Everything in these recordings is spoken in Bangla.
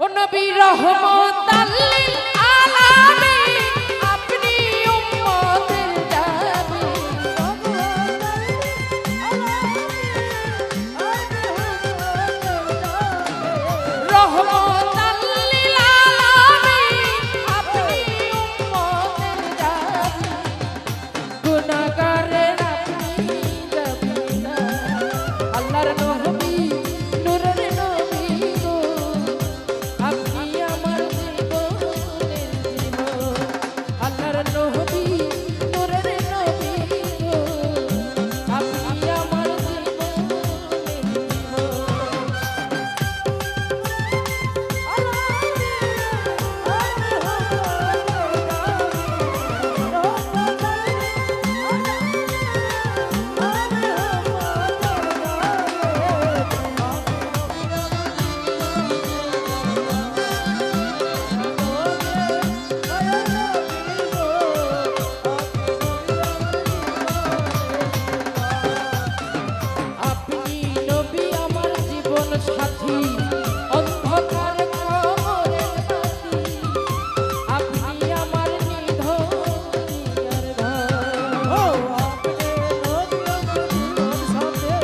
ও নবী রহমাতাল লিল আলামিন আপনি উম্মতের জামিন রহমাতাল লিল আলামিন আপনি উম্মতের জামিন গুনাহগারের আপনি জামিনা আল্লাহর নবী নূরের নবী গো আপনি আমার জীবনের জীবন আল্লাহর নবী নূরের নবী গো আপনি আমার জীবনের জীবন আপনি নবী আমার জীবন সাথী অন্ধকার কবরের সাথী আপনি আমার নিধন দুনিয়ার ঘর ও আপনি নবী আমার জীবন সাথী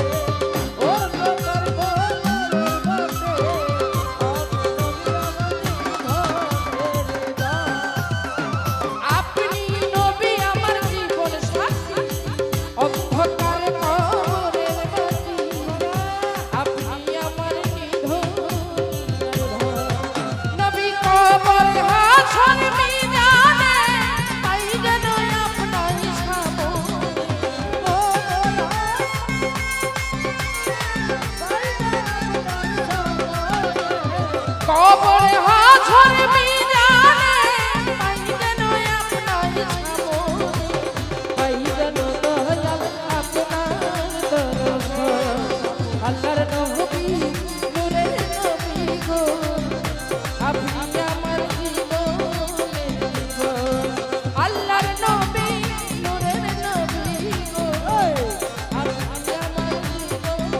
অন্ধকার কবরের সাথী আপনি নবী আমার জীবন সাথী অন্ধকার কবরের বাতি আপনি আমার নিধন নবী কবর হাসর মিজানে পাই যেন আপনার সামনে কবর হাসর মিজানে পাই যেন আপনার সামনে পাই যেন দয়াল আপনার দর্শন আল্লাহর নবী নূরের নবী গো আপনি আমার জীবনের জীবন আল্লাহর নবী নূরের নবী গো আপনি আমার জীবনের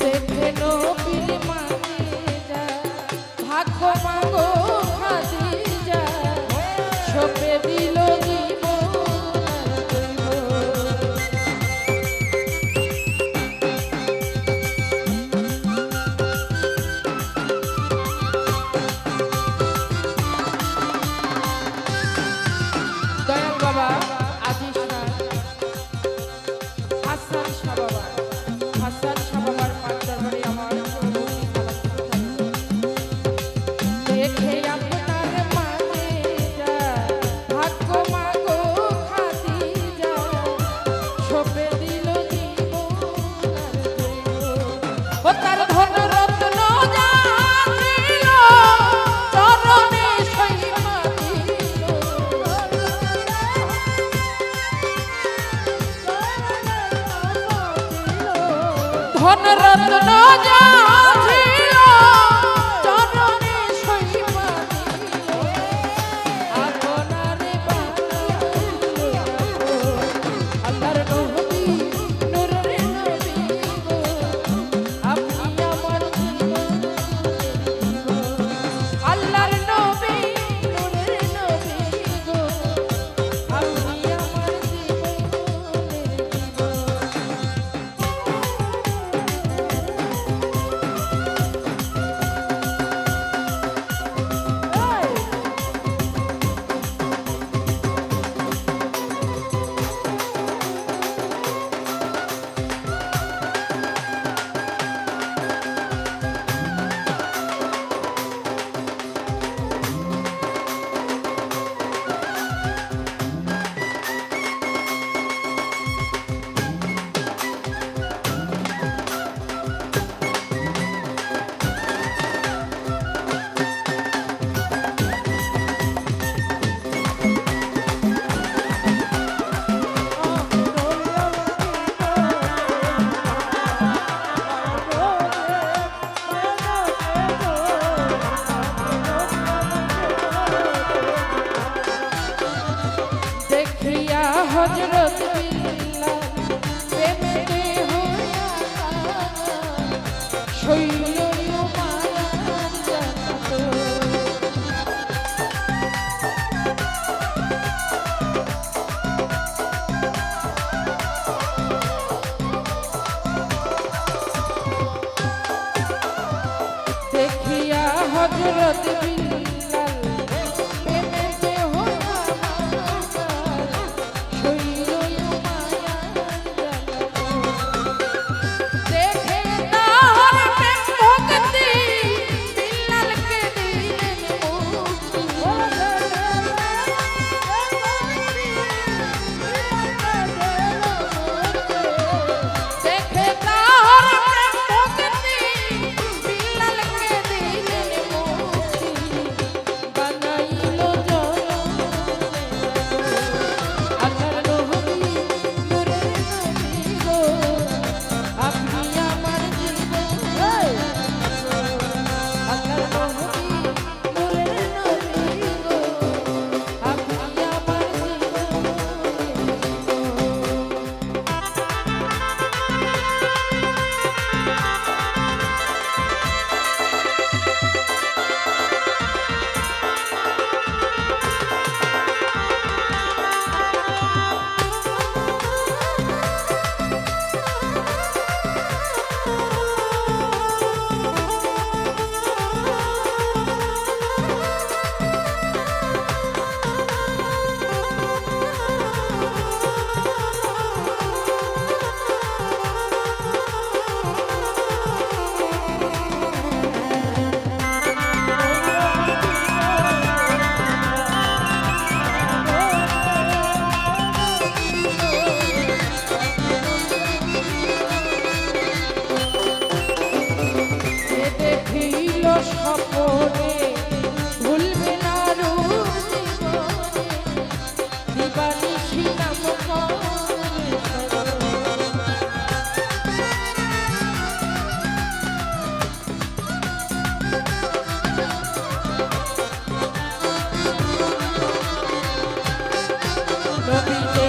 দেখে নবীর মানিজা ভাগ্য মাগো খাদিজা সপে দিল জীবন আর দৈব দয়াল বাবা আজিজ শাহ হাসান শাহ বাবা হাসান শাহ বাবার পাঁচ দরবারে আমার চৌমুখী সালাম দেখে আপনার মানে যা ভাগ্য মাগো খাদিজা সপে দিল জীবন আর দৈব ও তার ধন রত্ন যা ছিল চরণে সইমা দিল ধন রত্ন যা ছিল চরণে সইমা দিল আপনারে বানাইল আল্লাহর নবী নূরের নবী গো আপনি আমার জীবনের জীবন আল্লাহর নবী নূরের নবী গো আপনি আমার জীবনের জীবন হযরত বিল্লাল প্রেমেতে হইয়া শৈল মায়ার জাত দেখিয়া হযরত বিল্লাল প্রেমেতে হইয়া শৈল মায়ার জাত দেখে তাহার প্রেম ভক্তি বিল্লালকে দিলেন মুক্তি দেখে তাহার প্রেম ভক্তি বিল্লালকে দিলেন মুক্তি বানাইল আল্লাহর নবী নূরের নবী গো আপনি আমার জীবন আল্লাহর নবী নূরের নবী গো আপনি আমার জীবন সে দেখিল স্বপনে ভুলবে না রূপ জীবনে দিবানিশি নাম করে নবী